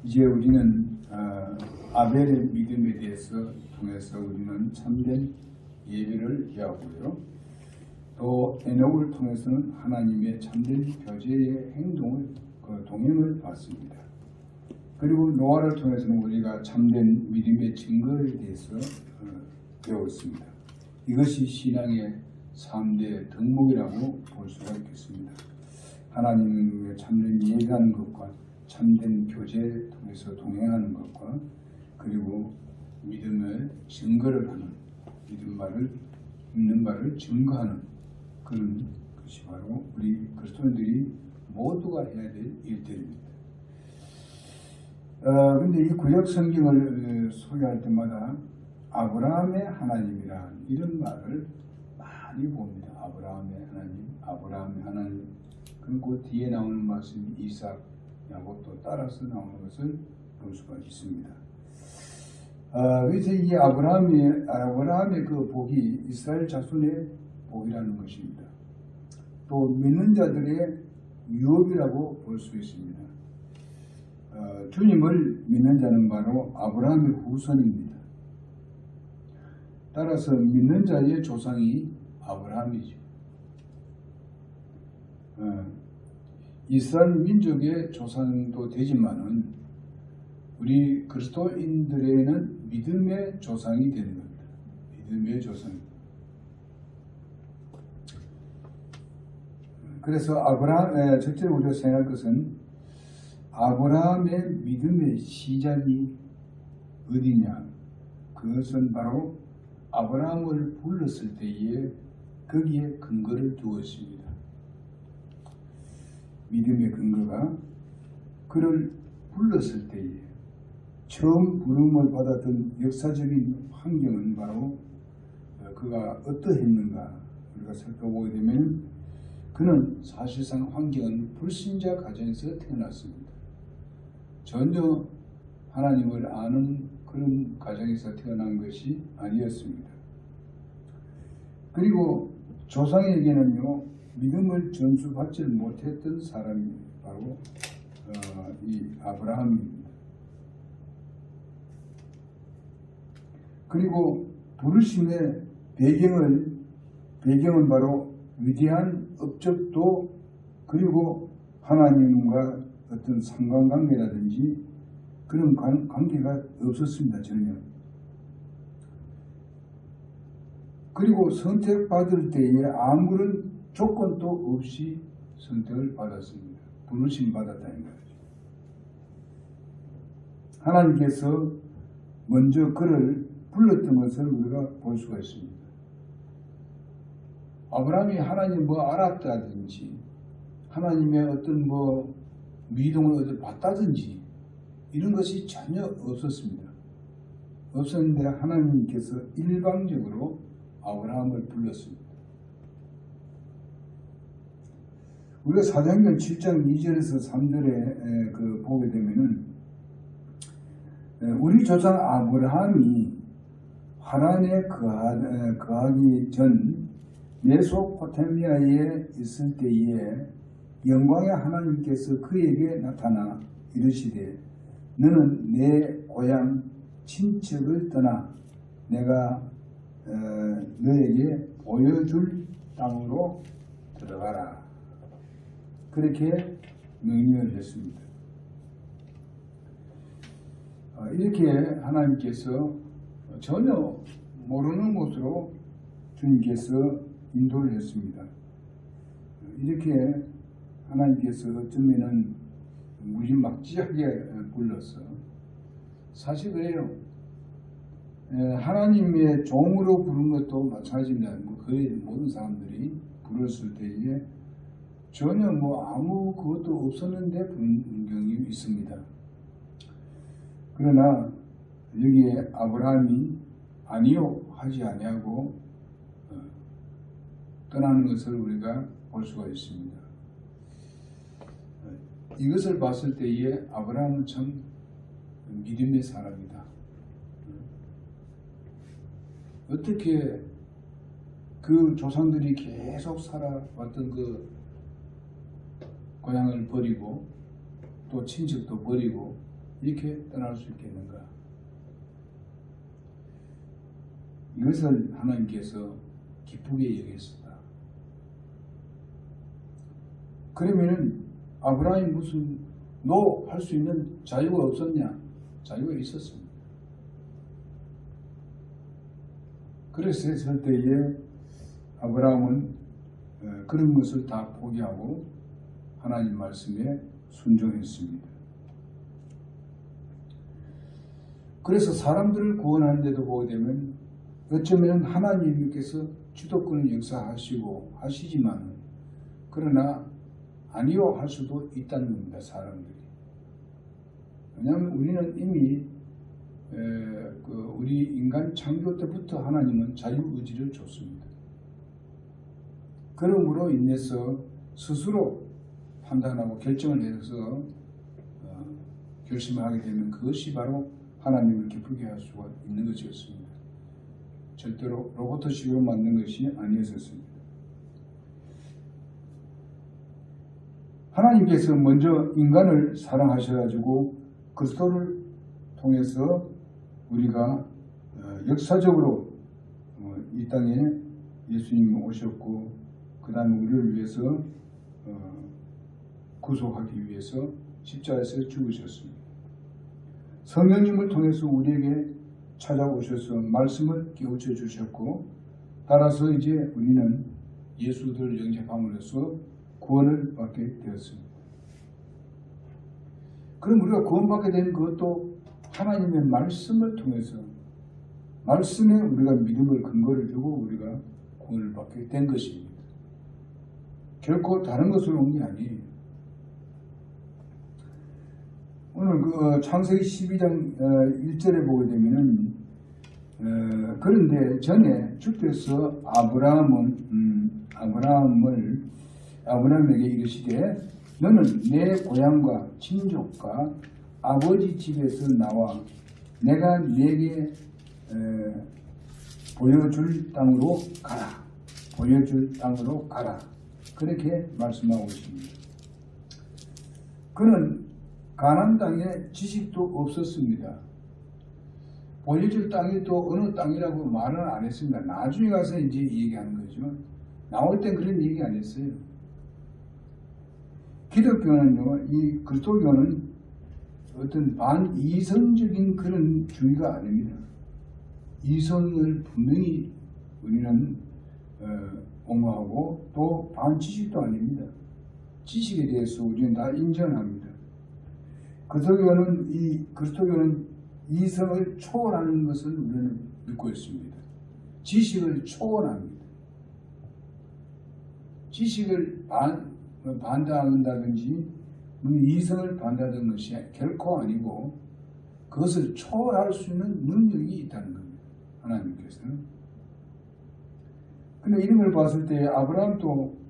이제 우리는 아벨의 믿음에 대해서 통해서 우리는 참된 예배를 해하고요. 또 에녹을 통해서는 하나님의 참된 교제의 행동을 동행을 받습니다. 그리고 노아를 통해서는 우리가 참된 믿음의 증거에 대해서 배웠습니다. 이것이 신앙의 3대 덕목이라고 볼 수가 있겠습니다. 하나님의 참된 예배하는 것과 참된 교제를 통해서 동행하는 것과 그리고 믿음의 증거를 하는 믿는 바를 증거하는 그런 것이 바로 우리 그리스도인들이 모두가 해야 될 일들입니다. 그런데 이 구약 성경을 소개할 때마다 아브라함의 하나님이란 이런 말을 많이 봅니다. 아브라함의 하나님. 그리고 뒤에 나오는 말씀이 이삭, 야곱 또 따라서 나오는 것을 볼 수가 있습니다. 그래서 이 아브라함의 그 복이 이스라엘 자손의 복이라는 것입니다. 또 믿는 자들의 유업이라고 볼 수 있습니다. 주님을 믿는 자는 바로 아브라함의 후손입니다. 따라서 믿는 자의 조상이 아브라함이죠. 이스라엘 민족의 조상도 되지만은 우리 그리스도인들에게는 믿음의 조상이 되는 겁니다. 믿음의 조상. 그래서 첫째 우리가 생각할 것은 아브라함의 믿음의 시작이 어디냐? 그것은 바로 아브라함을 불렀을 때에 거기에 근거를 두었습니다. 믿음의 근거가 그를 불렀을 때에 처음 부름을 받았던 역사적인 환경은 바로 그가 어떠했는가 우리가 살펴보게 되면 그는 사실상 환경은 불신자 가정에서 태어났습니다. 전혀 하나님을 아는 그런 가정에서 태어난 것이 아니었습니다. 그리고 조상에게는요 믿음을 전수받지 못했던 사람이 바로 이 아브라함입니다. 그리고 부르심의 배경은 바로 위대한 업적도 그리고 하나님과 어떤 상관관계라든지 그런 관계가 없었습니다. 전혀. 그리고 선택받을 때에 아무런 조건도 없이 선택을 받았습니다. 부르심 받았다는 거죠. 하나님께서 먼저 그를 불렀던 것을 우리가 볼 수가 있습니다. 아브라함이 하나님 알았다든지 하나님의 어떤 미동을 받다든지 이런 것이 전혀 없었습니다. 없었는데 하나님께서 일방적으로 아브라함을 불렀습니다. 우리가 사도행전 7장 2절에서 3절에 보게 되면은 우리 조상 아브라함이 하란에 거하기 전 메소포타미아에 있을 때에 영광의 하나님께서 그에게 나타나 이르시되 너는 내 고향 친척을 떠나 내가 너에게 보여줄 땅으로 들어가라. 그렇게 명령을 했습니다. 이렇게 하나님께서 전혀 모르는 곳으로 주님께서 인도를 했습니다. 이렇게 하나님께서 어쩌면은 무지막지하게 불러서 사실 그래요. 하나님의 종으로 부른 것도 마찬가지입니다. 거의 모든 사람들이 불렀을 때에 전혀 아무 그것도 없었는데 부른 경이 있습니다. 그러나 여기에 아브라함이 아니요 하지 아니하고 떠나는 것을 우리가 볼 수가 있습니다. 이것을 봤을 때에 아브라함은 참 믿음의 사람이다. 어떻게 그 조상들이 계속 살아왔던 그 고향을 버리고 또 친척도 버리고 이렇게 떠날 수 있겠는가? 이것을 하나님께서 기쁘게 여겼었다. 그러면은 아브라함이 무슨 너 할 수 있는 자유가 없었냐? 자유가 있었습니다. 그래서 했을 때에 아브라함은 그런 것을 다 포기하고 하나님 말씀에 순종했습니다. 그래서 사람들을 구원하는 데도 보게 되면 어쩌면 하나님께서 주도권을 역사하시고 하시지만 그러나 아니요 할 수도 있다는 겁니다. 사람들이. 왜냐하면 우리는 이미 우리 인간 창조 때부터 하나님은 자유의지를 줬습니다. 그러므로 인해서 스스로 판단하고 결정을 해서 결심을 하게 되면 그것이 바로 하나님을 기쁘게 할 수가 있는 것이었습니다. 절대로 로봇식으로 만든 것이 아니었습니다. 하나님께서 먼저 인간을 사랑하셔가지고 그리스도를 통해서 우리가 역사적으로 이 땅에 예수님이 오셨고 그 다음에 우리를 위해서 구속하기 위해서 십자가에서 죽으셨습니다. 성령님을 통해서 우리에게 찾아오셔서 말씀을 깨우쳐 주셨고 따라서 이제 우리는 예수를 영접함으로써 구원을 받게 되었습니다. 그럼 우리가 구원받게 된 그것도 하나님의 말씀을 통해서 말씀에 우리가 믿음을 근거를 두고 우리가 구원을 받게 된 것입니다. 결코 다른 것으로 온 게 아니에요. 오늘 그 창세기 12장 1절에 보게 되면은 그런데 전에 주께서 아브라함에게 이르시되 너는 내 고향과 친족과 아버지 집에서 나와 내가 네게 보여줄 땅으로 가라. 보여줄 땅으로 가라. 그렇게 말씀하고 있습니다. 그는 가나안 땅에 지식도 없었습니다. 보여줄 땅이 또 어느 땅이라고 말은 안 했습니다. 나중에 가서 이제 얘기하는 거죠. 나올 땐 그런 얘기 안 했어요. 기독교는요, 이 그리스도교는 어떤 반이성적인 그런 주의가 아닙니다. 이성을 분명히 우리는 옹호하고 또 반지식도 아닙니다. 지식에 대해서 우리는 다 인정합니다. 그리스도교는 이성을 초월하는 것을 우리는 믿고 있습니다. 지식을 초월합니다. 지식을 반대한다든지 이성을 반대하는 것이 결코 아니고 그것을 초월할 수 있는 능력이 있다는 겁니다. 하나님께서는. 근데 이런 걸 봤을 때 아브라함도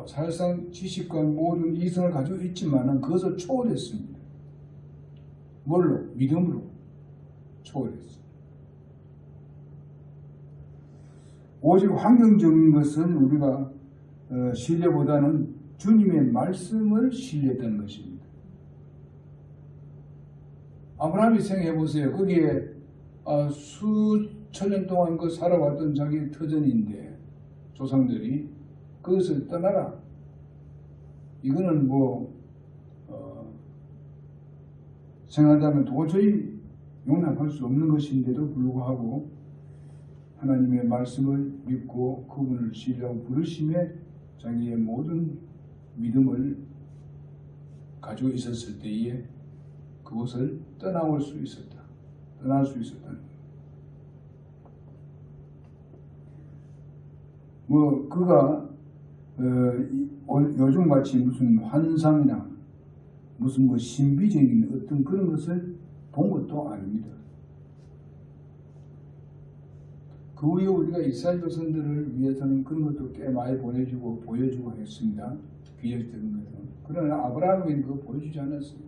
사실상 지식과 모든 이성을 가지고 있지만 그것을 초월했습니다. 뭘로? 믿음으로 초월했습니다. 오직 환경적인 것은 우리가 신뢰보다는 주님의 말씀을 신뢰했다는 것입니다. 아브라함이 생각해 보세요. 거기에 수천 년 동안 그 살아왔던 자기 터전인데 조상들이 그것을 떠나라. 이거는 생각하자면 도저히 용납할 수 없는 것인데도 불구하고 하나님의 말씀을 믿고 그분을 신뢰하고 부르심에 자기의 모든 믿음을 가지고 있었을 때에 그것을 떠날 수 있었다. 그가 요즘 같이 무슨 환상이나 무슨 신비적인 어떤 그런 것을 본 것도 아닙니다. 그 후에 우리가 이스라엘 백성들을 위해서는 그런 것도 꽤 많이 보여주고 했습니다. 비적인 것은. 그러나 아브라함에게 그거 보여주지 않았어요.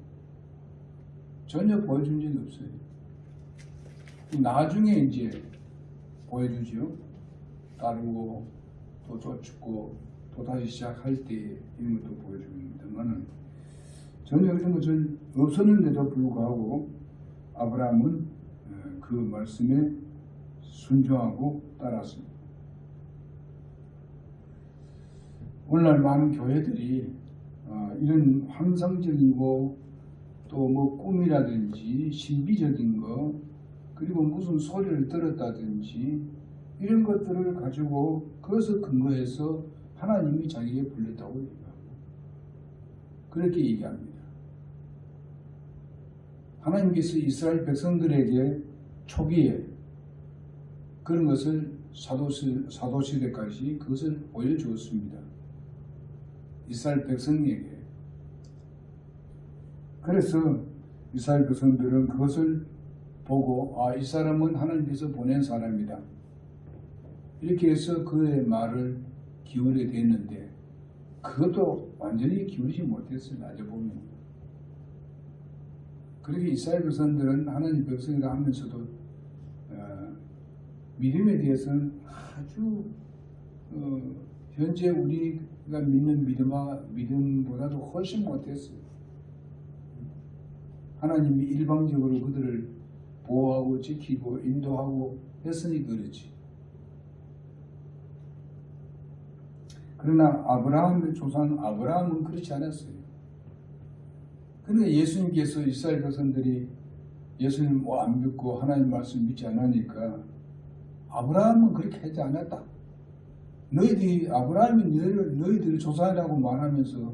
전혀 보여준 적이 없어요. 나중에 이제 보여주지요. 따르고 또 쫓고 또 다시 시작할 때 이런 것도 보여줍니다만은 전혀 이런 것은 없었는데도 불구하고 아브라함은 그 말씀에 순종하고 따랐습니다. 오늘날 많은 교회들이 이런 환상적이고 또 뭐 꿈이라든지 신비적인 거 그리고 무슨 소리를 들었다든지 이런 것들을 가지고 그것을 근거해서 하나님이 자기에게 불렀다고 얘기합니다. 그렇게 얘기합니다. 하나님께서 이스라엘 백성들에게 초기에 그런 것을 사도시대까지 그것을 보여주었습니다. 이스라엘 백성에게. 그래서 이스라엘 백성들은 그것을 보고 이 사람은 하나님께서 보낸 사람이다. 이렇게 해서 그의 말을 기울여 됐는데 그것도 완전히 기울이지 못했어요. 나중에 보면. 그렇게 이스라엘 백성들은 하나님 백성이라 하면서도 믿음에 대해서는 아주 현재 우리가 믿는 믿음보다도 훨씬 못했어요. 하나님이 일방적으로 그들을 보호하고 지키고 인도하고 했으니 그렇지. 그러나 아브라함의 조상 아브라함은 그렇지 않았어요. 그러나 예수님께서 이스라엘 백성들이 예수님 안 믿고 하나님 말씀 믿지 않으니까 아브라함은 그렇게 하지 않았다. 아브라함이 너희들 조상이라고 말하면서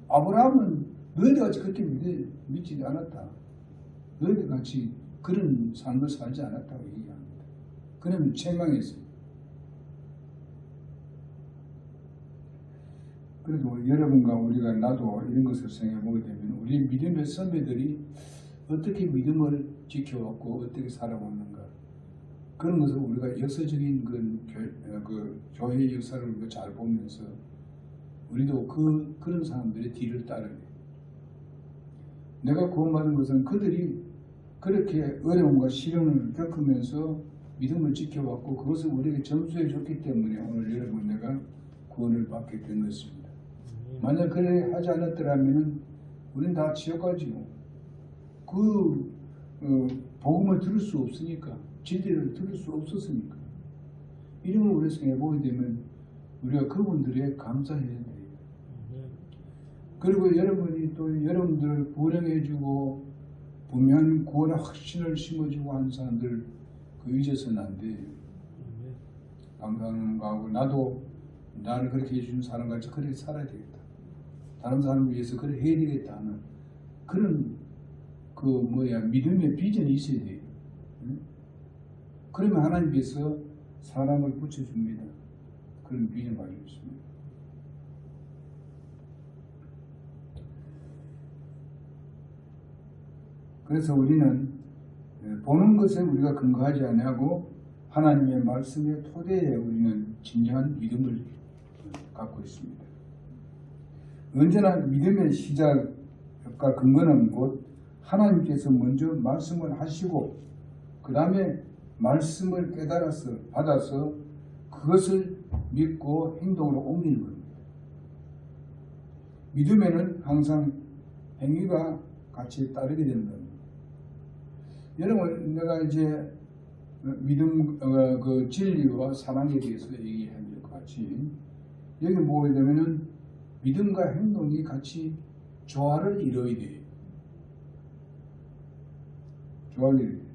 아브라함은 너희들 같이 그렇게 믿지 않았다. 너희들 같이 그런 삶을 살지 않았다고 얘기합니다. 그러면 책망했어요. 그래도 여러분과 우리가 나도 이런 것을 생각해 보게 되면 우리 믿음의 선배들이 어떻게 믿음을 지켜왔고 어떻게 살아왔는가 그런 것을 우리가 역사적인 그 교회의 역사를 우리가 잘 보면서 우리도 그런 사람들의 뒤를 따르게. 내가 구원받은 것은 그들이 그렇게 어려움과 시련을 겪으면서 믿음을 지켜왔고 그것을 우리에게 전수해 줬기 때문에 오늘 여러분 내가 구원을 받게 된 것입니다. 만약 그래 하지 않았더라면 우리는 다 지옥 가지요. 복음을 들을 수 없으니까 진리를 들을 수 없었으니까 이런 걸 우리가 생각해 보게 되면 우리가 그분들에 감사해야 돼요. 그리고 여러분이 또 여러분들을 불행해주고 분명한 구원의 확신을 심어주고 하는 사람들 잊어서는 안 돼요. 감사하는 거하고 나도 나를 그렇게 해주는 사람같이 그렇게 살아야 되겠다. 다른 사람을 위해서 그렇게 해야 되겠다 하는 그런 믿음의 비전이 있어야 돼요. 그러면 하나님께서 사람을 붙여줍니다. 그런 비전 가지고 있습니다. 그래서 우리는 보는 것에 우리가 근거하지 아니하고 하나님의 말씀의 토대에 우리는 진정한 믿음을 갖고 있습니다. 언제나 믿음의 시작과 근거는 곧 하나님께서 먼저 말씀을 하시고 그 다음에 말씀을 깨달아서 받아서 그것을 믿고 행동으로 옮기는 겁니다. 믿음에는 항상 행위가 같이 따르게 되는 겁니다. 여러분 내가 이제 믿음 그 진리와 사랑에 대해서 얘기한 것 같이 여기 보게 되면은 믿음과 행동이 같이 조화를 이루어야 돼요. 조화를 이루어야 돼요.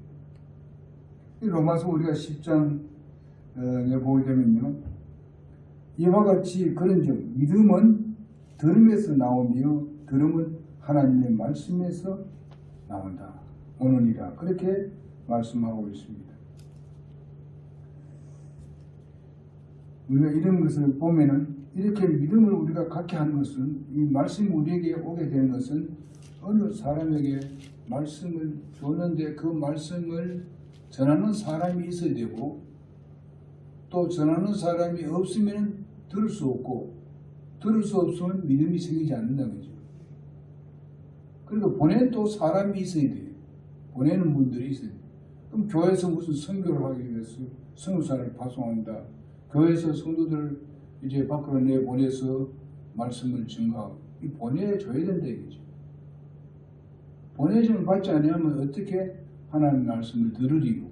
로마서 우리가 10장에 보게 되면요. 이와 같이 그런즉 믿음은 들음에서 나오며 들음은 하나님의 말씀에서 나온다. 오느니라. 그렇게 말씀하고 있습니다. 우리가 이런 것을 보면은 이렇게 믿음을 우리가 갖게 하는 것은 이 말씀이 우리에게 오게 되는 것은 어느 사람에게 말씀을 줬는데 그 말씀을 전하는 사람이 있어야 되고 또 전하는 사람이 없으면 들을 수 없고 들을 수 없으면 믿음이 생기지 않는다는 거죠. 그리고 보내는 또 사람이 있어야 돼요. 보내는 분들이 있어요. 그럼 교회에서 무슨 선교를 하기 위해서 선교사를 파송한다. 교회에서 성도들 이제 밖으로 내보내서 말씀을 증가하고 보내줘야 된다 이거죠. 보내심을 받지 아니하면 어떻게 하나님 말씀을 들으리요?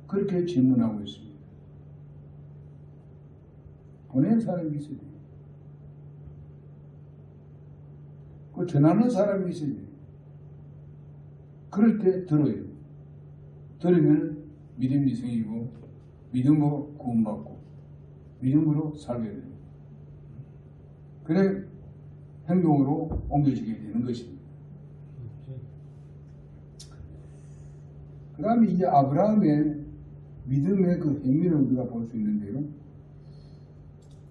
그렇게 질문하고 있습니다. 보낸 사람이 있어야 돼요. 그 전하는 사람이 있어야 돼요. 그럴 때 들어요. 들으면 믿음이 생기고 믿음으로 구원받고 믿음으로 살게 돼요. 그래 행동으로 옮겨지게 되는 것입니다. 그 다음에 이제 아브라함의 믿음의 그 행위를 우리가 볼 수 있는데요.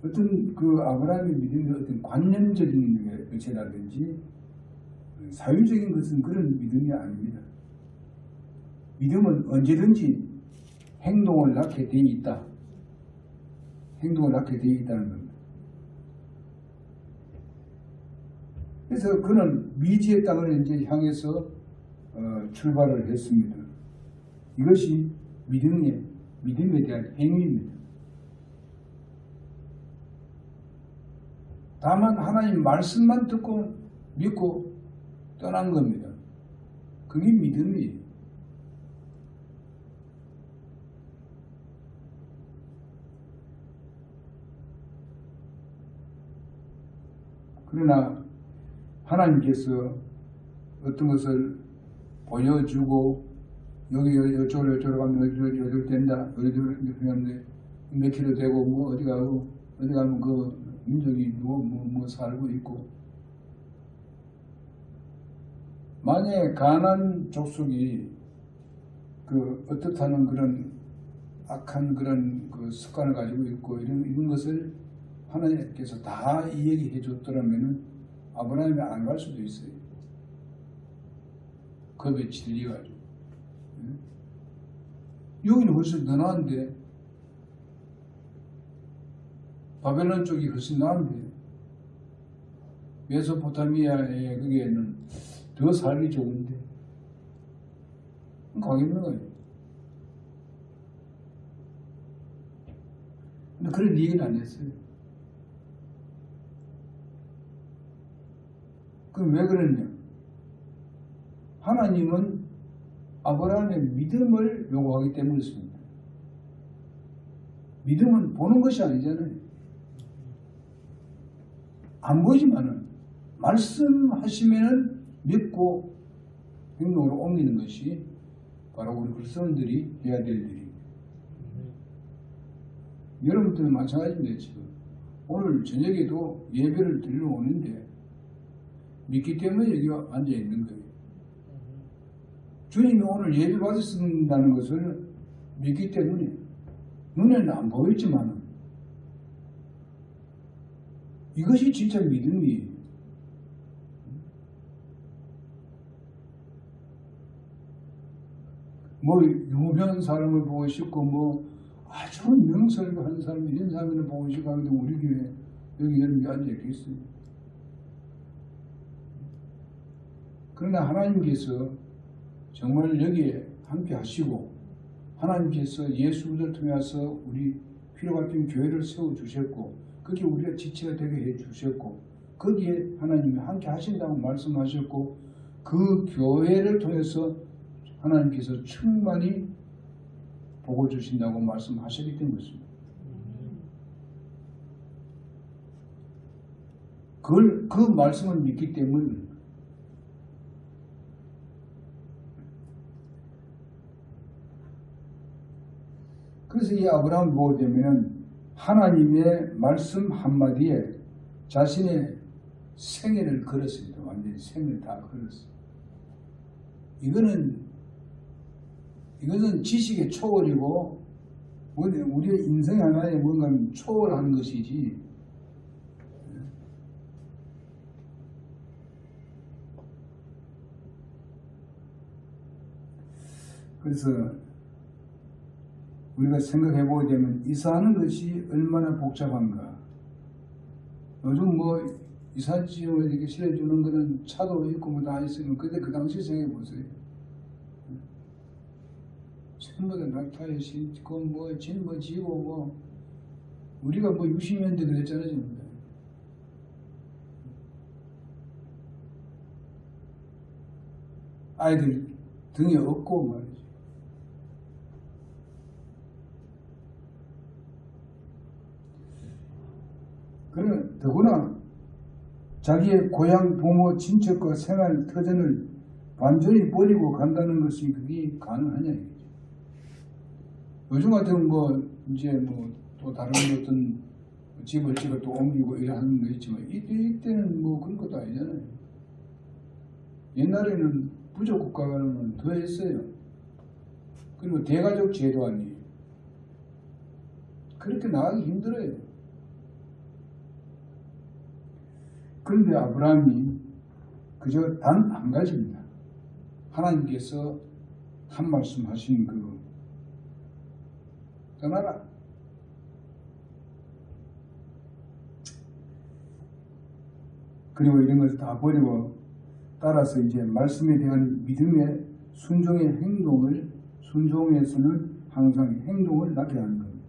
어떤 그 아브라함의 믿음의 어떤 관념적인 것이라든지 사유적인 것은 그런 믿음이 아닙니다. 믿음은 언제든지 행동을 낳게 되어 있다. 행동을 낳게 되어 있다는 겁니다. 그래서 그는 미지의 땅을 이제 향해서 출발을 했습니다. 이것이 믿음에 대한 행위입니다. 다만 하나님 말씀만 듣고 믿고 떠난 겁니다. 그게 믿음이에요. 그러나 하나님께서 어떤 것을 보여주고 여기 이쪽으로 가면 여기 된다. 여기로 하면 몇 킬로 되고 뭐 어디 가면 그 민족이 뭐 살고 있고, 만약에 가나안 족속이 그 어떻다는 그런 악한 그런 그 습관을 가지고 있고 이런 것을 하나님께서 다 이야기해 줬더라면은 아브라함이 안 갈 수도 있어요. 겁에 질려가지고. 여기는 훨씬 더 나은데, 바벨론 쪽이 훨씬 나은데, 메소포타미아에 거기에는 더 살기 좋은데 가겠는 거예요. 근데 그런 얘기는 안 했어요. 그럼 왜 그랬냐? 하나님은 아브라함의 믿음을 요구하기 때문이었습니다. 믿음은 보는 것이 아니잖아요. 안 보이지만은 말씀하시면은 믿고 행동으로 옮기는 것이 바로 우리 그리스도인들이 해야 될 일입니다. 여러분들은 마찬가지입니다. 지금 오늘 저녁에도 예배를 드리러 오는데 믿기 때문에 여기 앉아 있는 거예요. 주님이 오늘 예배 받으신다는 것을 믿기 때문에 눈에는 안 보이지만 이것이 진짜 믿음이에요. 뭐 유명한 사람을 보고 싶고 뭐 아주 명설한 사람 이런 사람을 보고 싶고 하는데 우리 교회 여기 여러분이 앉아 있겠어요. 그러나 하나님께서 정말 여기에 함께 하시고 하나님께서 예수를 통해서 우리 필요 같은 교회를 세워주셨고 거기에 우리가 지체가 되게 해주셨고 거기에 하나님이 함께 하신다고 말씀하셨고 그 교회를 통해서 하나님께서 충만히 보고 주신다고 말씀하셨기 때문입니다. 그 말씀을 믿기 때문에 그래서 이 아브라함을 보게 되면 하나님의 말씀 한마디에 자신의 생애를 걸었습니다. 완전히 생을 다 걸었어요. 이것은 지식의 초월이고 우리의 인생 하나에 뭔가 초월하는 것이지 그래서 우리가 생각해 보게 되면 이사하는 것이 얼마나 복잡한가. 요즘 뭐 이사 지역을 이렇게 실어주는 거는 차도 있고 뭐 다 있으면 그때 그 당시 생각해 보세요. 전부 다 낙타에 싣고 뭐 짊어지고 뭐 우리가 뭐 60년대 그랬잖아요. . 。 . 。 . 。 . . . . . . . . . . . . . . . . . . . . . . . . . 。 . 。 . . 。 . 。 . 。 . 。 . 。 . 。 . 。 . 。 . 。 . 。 . 아이들 등에 업고 말이죠. 그러면 더구나 자기의 고향, 부모, 친척과 생활 터전을 완전히 버리고 간다는 것이 그게 가능하냐 이거죠. 요즘 같은 이제 또 다른 어떤 집을 또 옮기고 이래 하는 거 있지만 이때는 그런 것도 아니잖아요. 옛날에는 부족 국가는 더 했어요. 그리고 대가족 제도 아니에요. 그렇게 나가기 힘들어요. 그런데 아브라함이 그저 단 한 가지입니다. 하나님께서 한 말씀 하신 그 떠나라. 그리고 이런 것을 다 버리고 따라서 이제 말씀에 대한 믿음의 순종에서는 항상 행동을 나타내는 겁니다.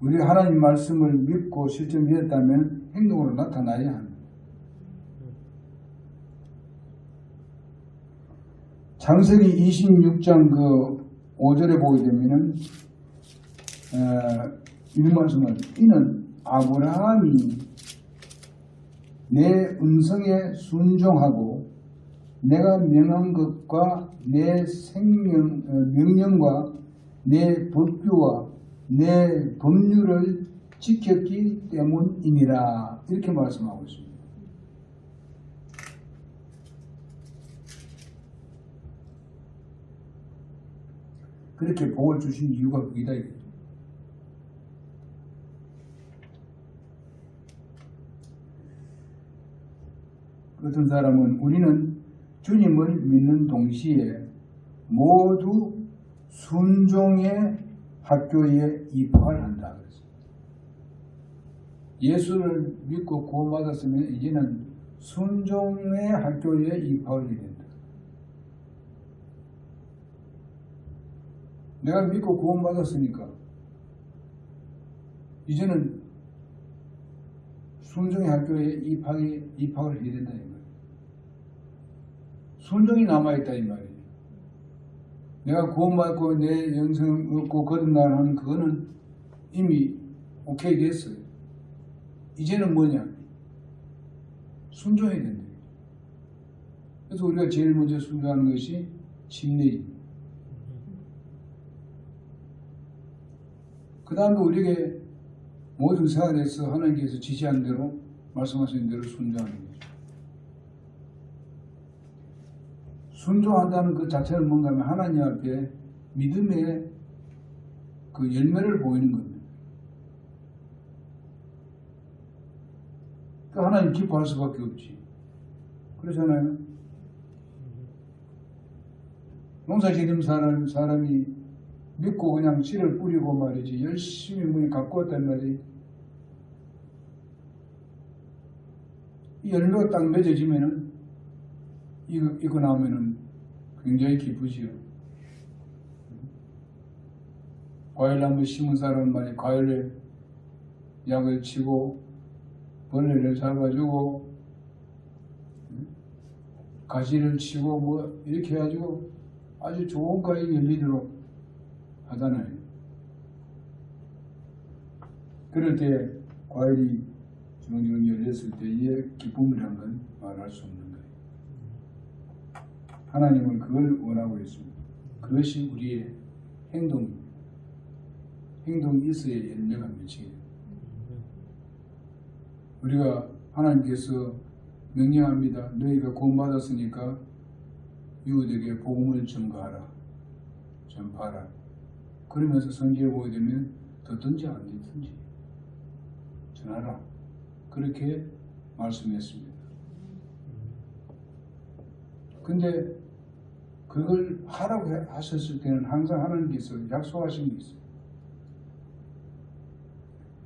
우리가 하나님 말씀을 믿고 실제 믿었다면 행동으로 나타나야 합니다. 창세기 26장 5절에 보게 되면은 이런 말씀을 이는 아브라함이 내 음성에 순종하고 내가 명한 것과 내 명령과 내 법규와 내 법률을 지켰기 때문이니라 이렇게 말씀하고 있습니다. 그렇게 복을 주신 이유가 그이다. 어떤 사람은 우리는 주님을 믿는 동시에 모두 순종의 학교에 입학을 한다. 예수를 믿고 구원받았으면 이제는 순종의 학교에 입학을 해야 된다. 내가 믿고 구원받았으니까 이제는 순종의 학교에 입학을 해야 된다 이 말이에요. 순종이 남아있다 이 말이에요. 내가 구원받고 내 영생 얻고 거듭나는 그거는 이미 오케이 됐어요. 이제는 뭐냐? 순종해야 된다. 그래서 우리가 제일 먼저 순종하는 것이 침례입니다. 그 다음에 우리에게 모든 생활에서 하나님께서 지시한 대로 말씀하신 대로 순종하는 거죠. 순종한다는 그 자체는 뭔가 하면 하나님 앞에 믿음의 그 열매를 보이는 겁니다. 그 하나님 기뻐할 수밖에 없지. 그렇잖아요. 농사 지는 사람이 믿고 그냥 씨를 뿌리고 말이지 열심히 갖고 왔단 말이지. 이 열매가 딱 맺어지면은 이거 나오면은 굉장히 기쁘지요. 과일나무 심은 사람은 말이 과일에 약을 치고 벌레를 잡아주고 가시를 치고 이렇게 해가지고 아주 좋은 과일이 열리도록 하잖아요. 그럴 때 과일이 주렁주렁 열렸을 때의 기쁨이라는 건 말할 수 없는 거예요. 하나님은 그걸 원하고 있습니다. 그것이 우리의 행동입니다. 행동이 있어야 열매가 맺혀요. 우리가 하나님께서 명령합니다. 너희가 구원받았으니까 이웃에게 복음을 전가하라. 전파하라. 그러면서 성경에 보게 되면 듣든지 안 듣든지 전하라. 그렇게 말씀했습니다. 근데 그걸 하라고 하셨을 때는 항상 하나님께서 약속하신 게 있어요.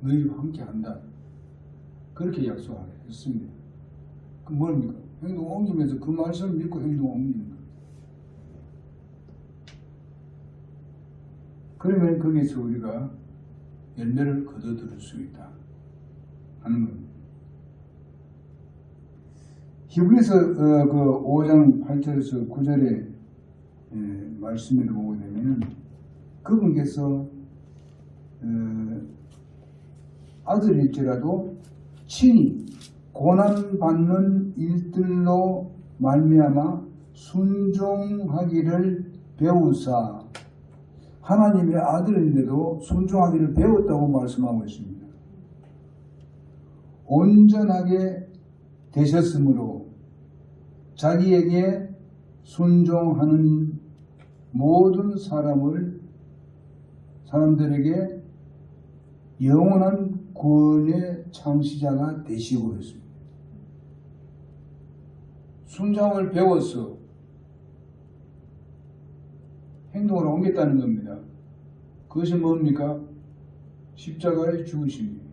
너희와 함께 한다. 그렇게 약속했습니다. 그 뭡니까? 행동 옮기면서 그 말씀을 믿고 행동 옮기는 거예요. 그러면 거기서 우리가 열매를 거둬들일 수 있다 하는 겁니다. 히브리서 그 5장 8절에서 9절의 말씀을 보게 되면 그분께서 아들일지라도 친히 고난받는 일들로 말미암아 순종하기를 배우사, 하나님의 아들인데도 순종하기를 배웠다고 말씀하고 있습니다. 온전하게 되셨으므로 자기에게 순종하는 모든 사람들에게 영원한 구원의 창시자가 되시고 있습니다. 순종을 배워서 행동으로 옮겼다는 겁니다. 그것이 뭡니까? 십자가의 죽으심입니다.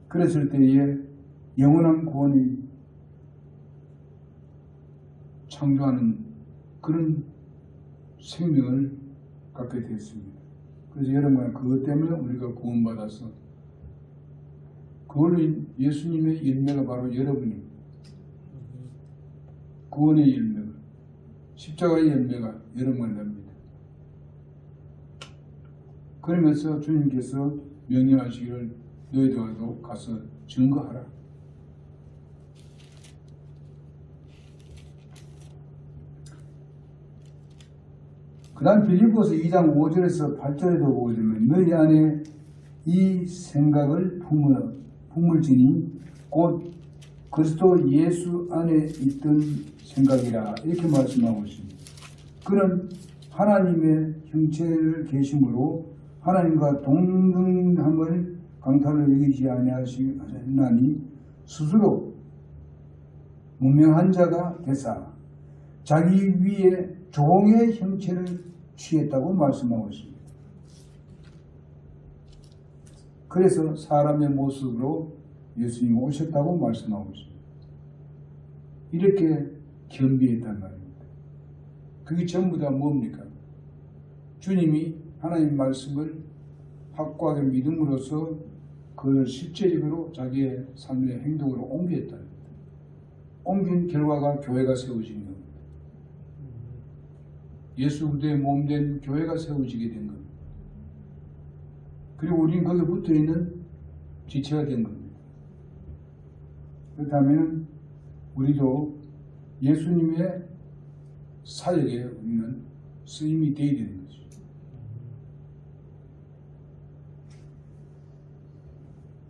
그랬을 때에 영원한 구원이 창조하는 그런 생명을 갖게 되었습니다. 그래서 여러분, 그것 때문에 우리가 구원받아서 그걸로 예수님의 열매가 바로 여러분입니다. 구원의 열매가, 십자가의 열매가 여러분을 냅니다. 그러면서 주님께서 명령하시기를 너희들도 가서 증거하라. 그 다음 빌립보서 2장 5절에서 8절에도 보게 되면 너희 안에 이 생각을 품을지니 곧 그리스도 예수 안에 있던 생각이라, 이렇게 말씀하고 있습니다. 그는 하나님의 형체를 계심으로 하나님과 동등함을 강탈을 여기지 아니하시나니 스스로 무명한 자가 되사 자기 위에 종의 형체를 취했다고 말씀하고 있습니다. 그래서 사람의 모습으로 예수님이 오셨다고 말씀하고 있습니다. 이렇게 겸비했단 말입니다. 그게 전부 다 뭡니까? 주님이 하나님 말씀을 확고하게 믿음으로써 그걸 실제적으로 자기의 삶의 행동으로 옮겼다. 옮긴 결과가 교회가 세워진 겁니다. 예수 그리스도의 몸된 교회가 세워지게 된 겁니다. 그리고 우리는 거기에 붙어있는 지체가 된 겁니다. 그렇다면 우리도 예수님의 사역에 우리는 쓰임이 되어야 되는 거죠.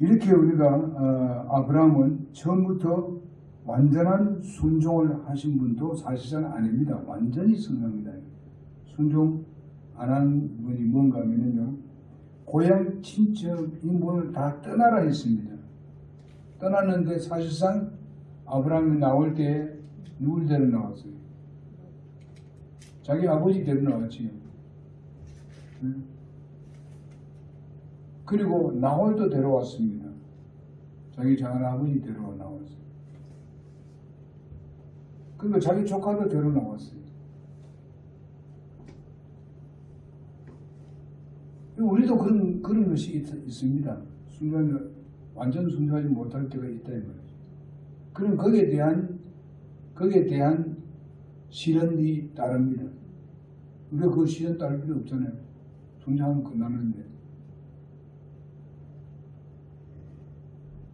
이렇게 우리가 아브라함은 처음부터 완전한 순종을 하신 분도 사실상 아닙니다. 완전히 순종합니다. 순종 안 한 분이 뭔가 하면요, 고향 친척 인분을 다 떠나라 했습니다. 떠났는데 사실상 아브라함이 나올 때 누굴 데려 나왔어요? 자기 아버지 데려 나왔지요. 그리고 나홀도 데려왔습니다. 자기 작은 아버지 데려와 나왔어요. 그리고 자기 조카도 데려 나왔어요. 우리도 그런 것이 있습니다. 완전 순종하지 못할 때가 있다 이 말이죠. 그럼 거기에 대한 시련이 따릅니다. 우리가 그 시련 따를 필요 없잖아요. 순종하면 끝나는데.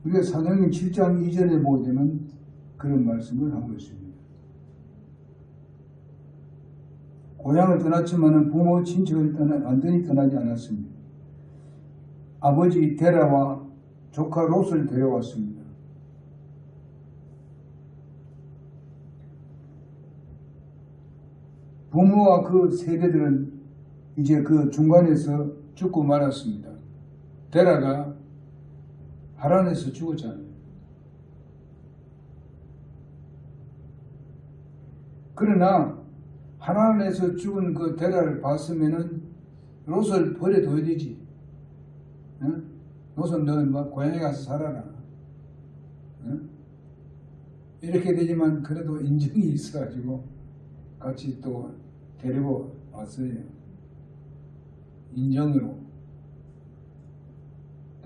우리가 사도행전 7장 2절에 보게 되면 그런 말씀을 하고 있습니다. 고향을 떠났지만 부모 친척을 완전히 떠나지 않았습니다. 아버지 데라와 조카 롯을 데려왔습니다. 부모와 그 세대들은 이제 그 중간에서 죽고 말았습니다. 데라가 하란에서 죽었잖아요. 그러나 하란에서 죽은 그 데라를 봤으면은 롯을 버려둬야 되지. 응? 롯은 너는 뭐 고향에 가서 살아라. 응? 이렇게 되지만 그래도 인정이 있어가지고 같이 또 데리고 왔어요. 인정으로.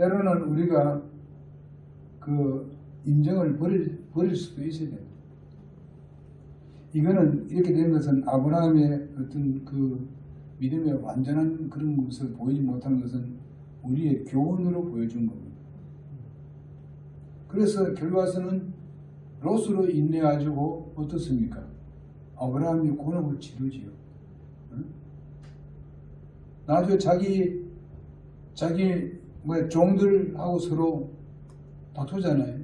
때로는 우리가 그 인정을 버릴 수도 있어야 돼요. 이거는 이렇게 된 것은 아브라함의 어떤 그 믿음의 완전한 그런 것을 보이지 못하는 것은 우리의 교훈으로 보여준 겁니다. 그래서 결과서는 롯으로 인해 가지고 어떻습니까? 아브라함이 곤혹을 치르지요. 응? 나중에 자기 종들하고 서로 다투잖아요.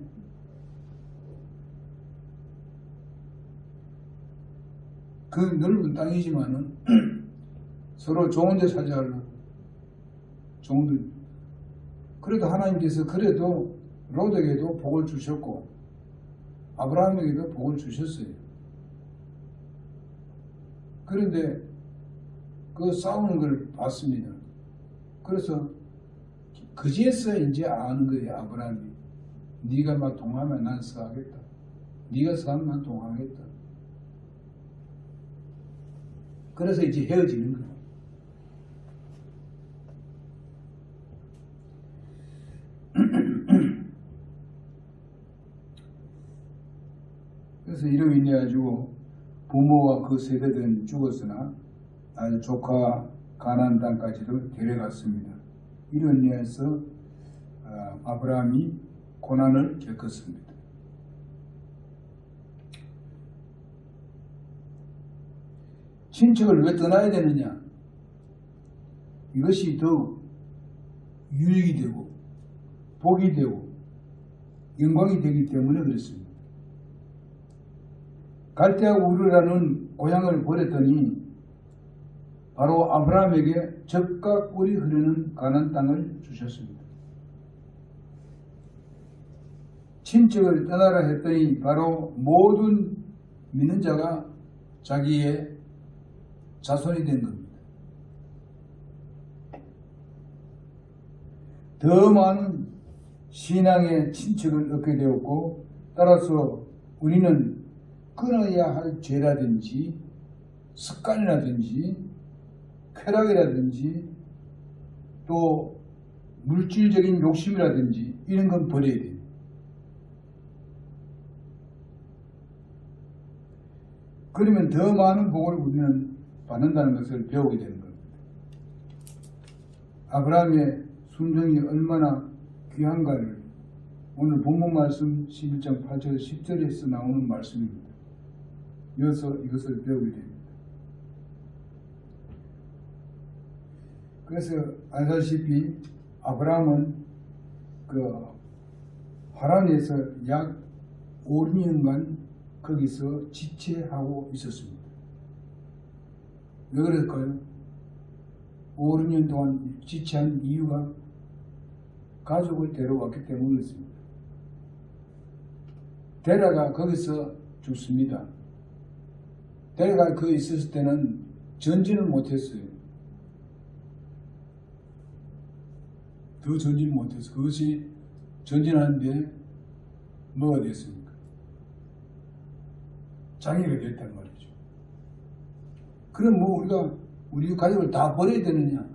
그 넓은 땅이지만은 서로 좋은 데 차지하려고 종들. 그래도 하나님께서 그래도 롯에게도 복을 주셨고 아브라함에게도 복을 주셨어요. 그런데 그 싸우는 걸 봤습니다. 그래서 그제서 이제 아는 거예요. 아브라함이 네가 막 동하면 난 서하겠다. 네가 서하면 난 동하겠다. 그래서 이제 헤어지는 거예요. 그래서 이로 인해 가지고 부모와 그 세대들은 죽었으나 아주 조카 가나안 땅까지도 데려갔습니다. 이로 인해서 아브라함이 고난을 겪었습니다. 친척을 왜 떠나야 되느냐? 이것이 더욱 유익이 되고 복이 되고 영광이 되기 때문에 그렇습니다. 갈대아 우르라는 고향을 버렸더니 바로 아브라함에게 젖과 꿀이 흐르는 가나안 땅을 주셨습니다. 친척을 떠나라 했더니 바로 모든 믿는 자가 자기의 자손이 된 겁니다. 더 많은 신앙의 친척을 얻게 되었고 따라서 우리는 끊어야 할 죄라든지 습관이라든지 쾌락이라든지 또 물질적인 욕심이라든지 이런 건 버려야 돼요. 그러면 더 많은 복을 우리는 받는다는 것을 배우게 되는 겁니다. 아브라함의 순종이 얼마나 귀한가를 오늘 본문 말씀 11장 8절 10절에서 나오는 말씀입니다. 이어서 이것을 배우게 됩니다. 그래서 알다시피 아브라함은 그 하란에서 약 5년간 거기서 지체하고 있었습니다. 왜 그럴까요? 5년 동안 지체한 이유가 가족을 데려왔기 때문이었습니다. 데라가 거기서 죽습니다. 데라가 거기 있었을 때는 전진을 못했어요. 더 전진을 못했어요. 그것이 전진하는데 뭐가 됐습니까? 장애가 됐단 말이죠. 그럼 뭐 우리 가족을 다 버려야 되느냐?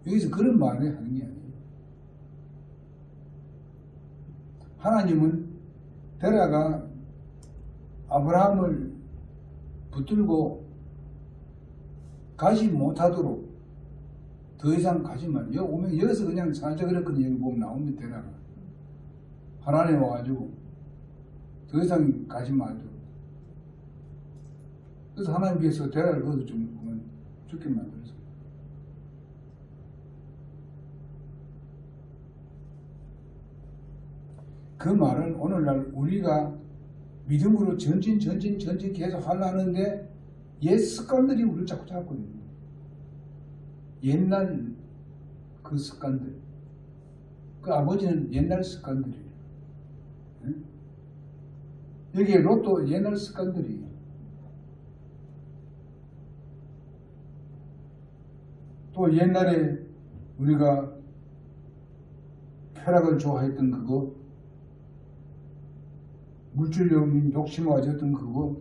여기서 그런 말을 하는 게 아니에요. 하나님은 데라가 아브라함을 붙들고 가지 못하도록 더 이상 가지 말. 여기서 그냥 살짝 그랬거든요. 여기 보면 나옵니다. 데라가 하란에 와가지고 더 이상 가지 말도록. 그래서 하나님께서 데라를 거기서 좀 보면 죽게 만들었어요. 그 말은 오늘날 우리가 믿음으로 전진 계속 하려는데 옛 습관들이 우리를 자꾸 잡거든요. 옛날 그 습관들. 그 아버지는 옛날 습관들이에요. 응? 여기에 롯도 옛날 습관들이에요. 또 옛날에 우리가 쾌락을 좋아했던 그거, 물질적인 욕심을 가졌던 그거,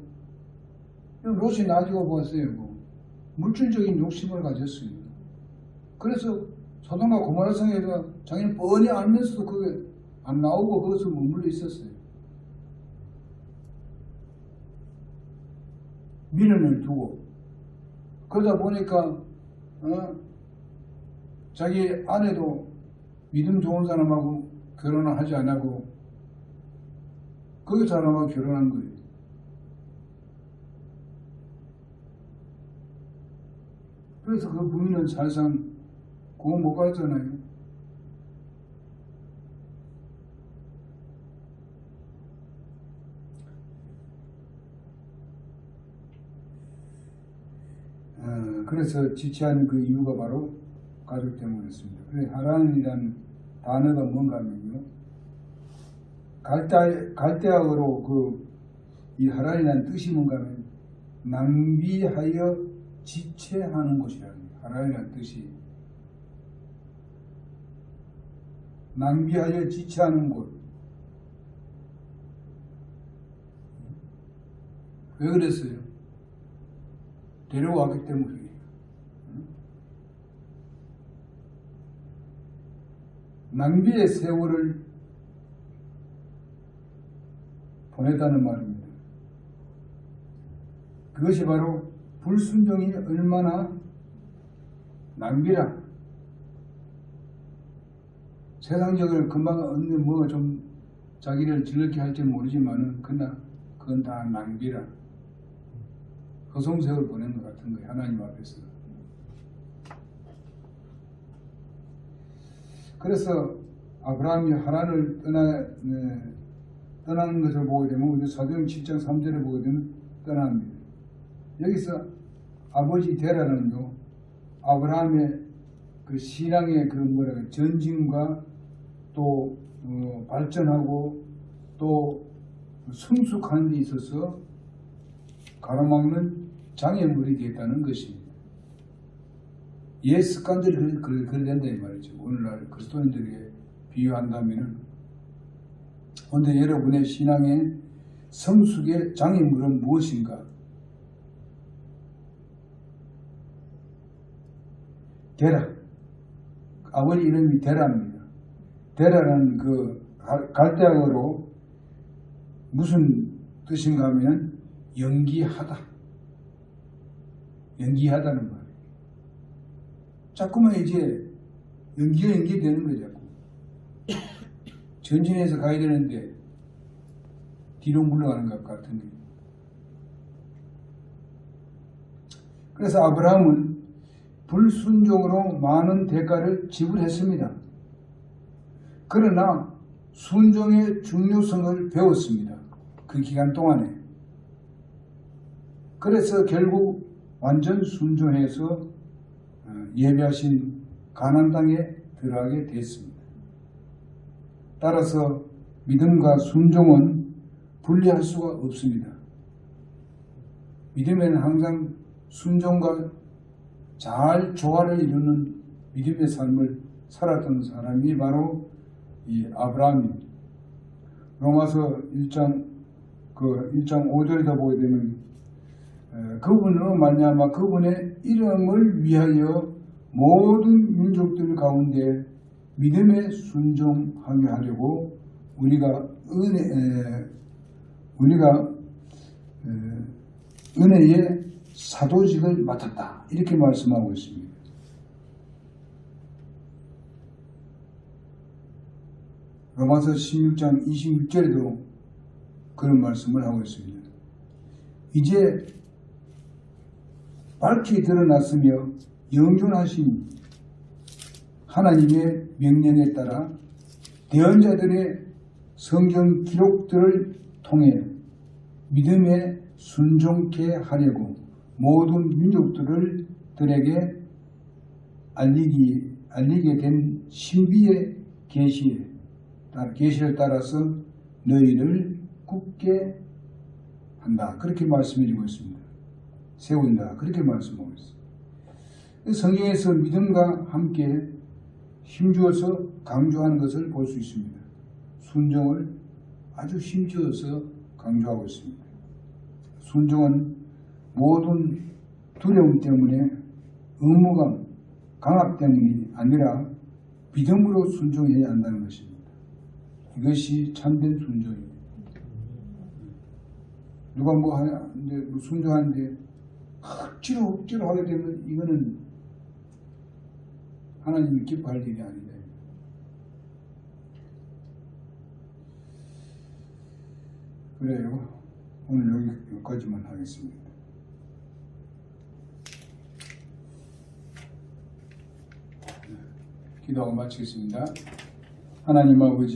롯이 나중에 봤어요. 물질적인 욕심을 가졌어요. 그래서 소돔과 고모라 성에서 자기는 뻔히 알면서도 그게 안 나오고 거기서 머물러 있었어요. 미련을 두고. 그러다 보니까 자기 아내도 믿음 좋은 사람하고 결혼을 하지 않고 그 사람하고 결혼한 거예요. 그래서 그 부인은 사실상 구원 못 받았잖아요. 그래서 지체한 그 이유가 바로 가족 때문이었습니다. 그래서 하란이라는 단어가 뭔가 하면요, 갈대어로 이 하란이라는 뜻이 뭔가 하면 낭비하여 지체하는 곳이라는 거예요. 하란이라는 뜻이 낭비하여 지체하는 곳. 왜 그랬어요? 데려왔기 때문이에요. 낭비의 세월을 보냈다는 말입니다. 그것이 바로 불순종이 얼마나 낭비라. 세상적으로 금방 얻는 뭐 좀 자기를 즐겁게 할지 모르지만은 그건 다 낭비라. 허송세월 보낸 것 같은 거예요. 하나님 앞에서. 그래서 아브라함이 하란을 떠나는 것을 보게 되면 사도행 7장 3절에 보게 되면 떠납니다. 여기서 아버지 데라는요, 아브라함의 그 신앙의 그 전진과 또 발전하고 또 성숙하는 데 있어서 가로막는 장애물이 되었다는 것입니다. 옛 습관들이 그래 된다 이 말이죠. 오늘날 그리스도인들에게 비유한다면은. 그런데 여러분의 신앙의 성숙의 장애물은 무엇인가? 데라. 아버지 이름이 데라입니다. 데라는 그 갈대어로 무슨 뜻인가 하면 연기하다. 연기하다는 말. 자꾸만 이제 연기되는 거죠. 자꾸. 전진해서 가야 되는데 뒤로 물러가는 것 같은데. 그래서 아브라함은 불순종으로 많은 대가를 지불했습니다. 그러나 순종의 중요성을 배웠습니다. 그 기간 동안에. 그래서 결국 완전 순종해서 예비하신 가나안 땅에 들어가게 됐습니다. 따라서 믿음과 순종은 분리할 수가 없습니다. 믿음에는 항상 순종과 잘 조화를 이루는 믿음의 삶을 살았던 사람이 바로 이 아브라함입니다. 로마서 1장 5절에다 보게 되면 그분으로 말미암아 그분의 이름을 위하여 모든 민족들 가운데 믿음에 순종하게 하려고 우리가 은혜의 사도직을 맡았다. 이렇게 말씀하고 있습니다. 로마서 16장 26절에도 그런 말씀을 하고 있습니다. 이제 밝히 드러났으며 영존하신 하나님의 명령에 따라 대언자들의 성경 기록들을 통해 믿음에 순종케 하려고 모든 민족들에게 알리게 된 신비의 계시를 따라서 너희를 굳게 한다. 그렇게 말씀해주고 있습니다. 세운다. 그렇게 말씀하고 있습니다. 성경에서 믿음과 함께 힘주어서 강조하는 것을 볼 수 있습니다. 순종을 아주 힘주어서 강조하고 있습니다. 순종은 모든 두려움 때문에 의무감, 강압 때문이 아니라 믿음으로 순종해야 한다는 것입니다. 이것이 참된 순종입니다. 누가 뭐 하냐, 이제 뭐 순종하는데 억지로 하게 되면 이거는 하나님이 기뻐할 일이 아니다. 그래요. 오늘 여기까지만 하겠습니다. 기도하고 마치겠습니다. 하나님 아버지,